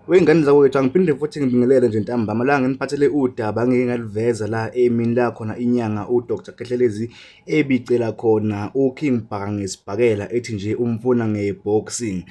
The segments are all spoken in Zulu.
Wengane zakwethu angiphinde futhi ngibingelele nje ntambama la nginiphathele udaba engike ngaliveza la emini la khona inyanga uDr Khehlelezi ebicela khona uKing Bhaka ngesibhakela ethi nje umfuna ngeboxing.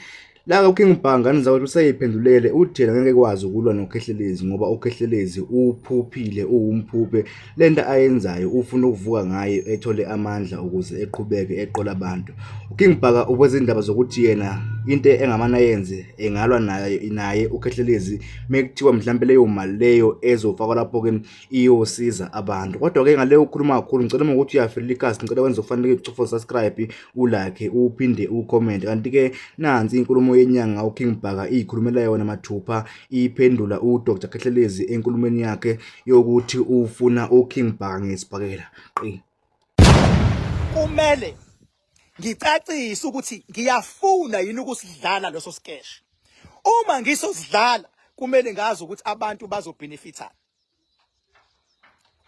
La uKing Bhaka ngane zakwethu useyiphendulele uthi yena ngeke kwazi ukulwa noKhehlelezi ngoba uKhehlelezi uphuphile uwumphuphe lento ayenzayo ufuna ukuvuka ngayo ethole amandla ukuze eqhubeke eqola abantu. uKing Bhaka ukwezindaba zokuthi yena into engamana yenze engalwa naye uKhehlelezi mekuthiwa mhlambe leyo mali leyo ezofakwa lapho ke iyosiza abantu. Kodwa ke ngale ukhuluma kakhulu ngicela ukuthi uyafela ikasi ngicela wenze kufanele ucofa subscribe ulike uphinde ucomment. Kanti ke nansi inkulumo yenyanga uKing Bhaka ikhulumela yona mathupha iphendula uDr Khehlelezi enkulumeni yakhe yokuthi ufuna uKing Bhaka ngesibhakela. Kumele ngicacise ukuthi ngiyafuna yini ukusidlala leso sketch. Uma ngisosidlala kumele ngazi ukuthi abantu bazobenefitana.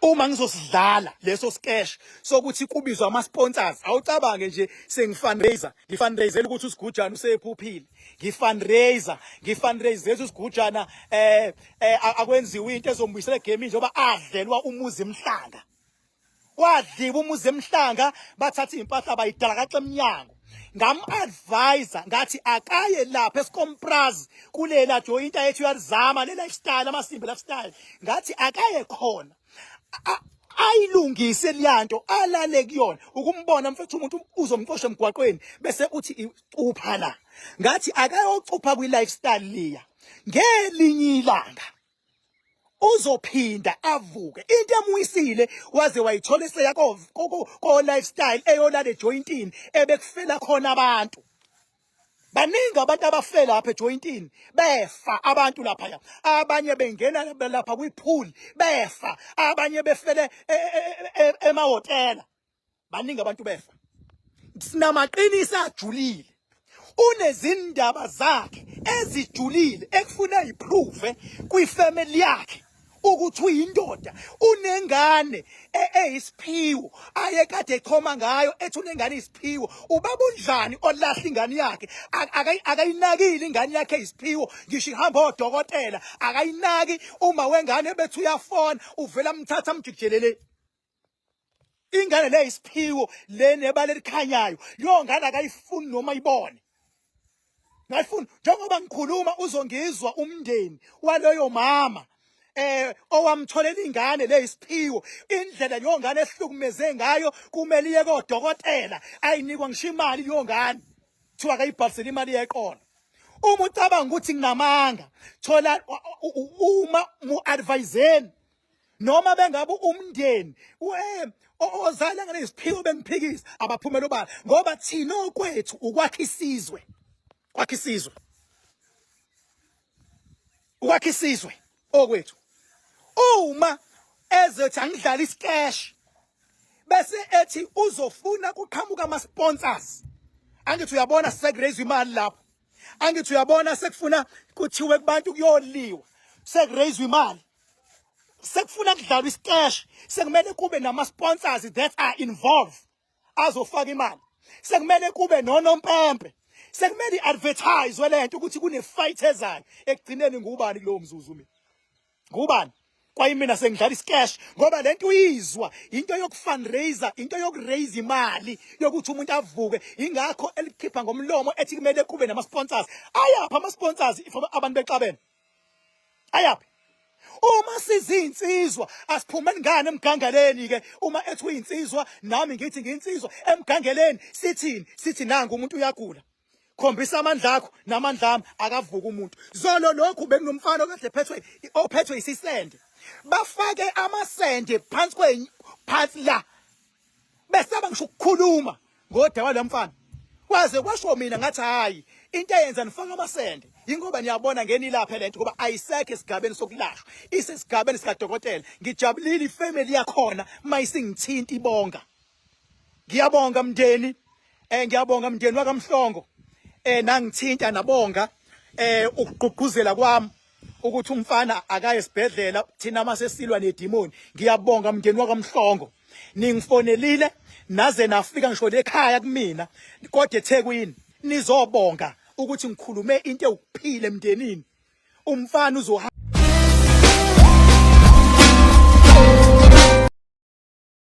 Uma ngizosidlala leso sketch sokuthi kubizwa ama sponsors awucabange nje ngifundraiser ukuthi usigujana usephuphile ngifundraiser usigujana akwenziwe into ezombuyisela egame njengoba adlelwa umuzi emhlanga wadliwa umuzi emhlanga bathatha impahla bayidala kaxe eminyango ngam-advisor ngathi akaye lapha esikompras kulela joint yethu yarizama le lifestyle amasimbi lifestyle ngathi akaye khona ayilungise liyanto alale kuyona ukumbona mfethu umuntu uzomxosha emgwaqweni bese uthi uphala ngathi akayocupha kwi lifestyle liya ngelinye ilanga uzophinda avuke into emuyisile waze wayithola eseya ko lifestyle eyolala ejointini ebekufela khona abantu baningi abantu abafela lapha ejointini befa abantu lapha abanye bengena lapha kwipool befa abanye befele emahotela baningi abantu befa sinamaqinisa ajulile unezindaba zakhe ezijulile ekufuna iproof kwifamily yakhe ukuthi uyindoda unengane eyisiphiwo ayekade echoma ngayo ethi unengane isiphiwo ubaba undlani olahla ingane yakhe akayinakile ingane yakhe isiphiwo ngisho ihamba odokotela akayinaki uma wengane bethu uyafona uvela mthatha amjikelele ingane le isiphiwo le nebale likhanyayo leyo ngane akayifuni noma ibone ngayifuni njengoba ngikhuluma uzongizwa umndeni waleyo mama owamtholela ingane leyisiphiwo indlela yongane ehlukumeze ngayo kumele iye kodokotela ayinikwa ngisho imali yongane thiwa akayibhalisela imali yeqolo uma ucabanga ukuthi nginamanga thola uma mu-adviseni noma bengabe umndeni ozala ngale isiphiwo bengiphikisa abaphumela obala ngoba thina okwethu ukwakha isizwe okwethu uma ezothi angidlala isketch bese ethi uzofuna kuqhamuka ama sponsors angithi uyabona sekuraise imali lapho angithi uyabona sekufuna kuthiwe kubantu kuyoliwa sekuraise imali sekufuna kudlalwa isketch sekumele kube nama sponsors that are involved azofaka imali sekumele kube nonompempe sekumele advertise lento ukuthi kune fight ezayo ekugcineni ngubani kulowo mzuzu mina ngubani kwaye mina sengidlala isketch ngoba lento uyizwa into yokufundraiser into yokuraise imali yokuthi umuntu avuke ingakho elikhipha ngomlomo ethi kumele kube nama sponsors ayapha ama sponsors abantu bexabene ayaphi uma sizinsizwa asiphumeni ngane emgangaleni ke uma ethi uyinsizwa nami ngithi ngiyinsizwa emgangaleni sithi nangu umuntu uyagula khombisa amandla akho namandla ami akavuka umuntu zolo lokhu bekunomfana okade ophethwe isisende bafake amasende phansi la besaba ngisho ukukhuluma ngodawa lamfana kwaze kwasho mina ngathi hayi into eyenza nifaka amasende ingoba niyabona ngeni lapha lento ngoba ayisekho esigabeni sokulashwa isesigabeni sikadokotela ngijabulile ifamily yakhona mayisingithinta ibonga ngiyabonga mndeni ngiyabonga mndeni wakamhlongo nangithinta nabonga ukugqugquzela kwami ukuthi umfana akaye esibhedlela thina masesilwa nedemoni ngiyabonga mndeni wakamhlongo ningifonelile naze nafika ngisho lekhaya kumina kodwa eThekwini nizobonga ukuthi ngikhulume into ewukuphile emndenini umfana uzohamba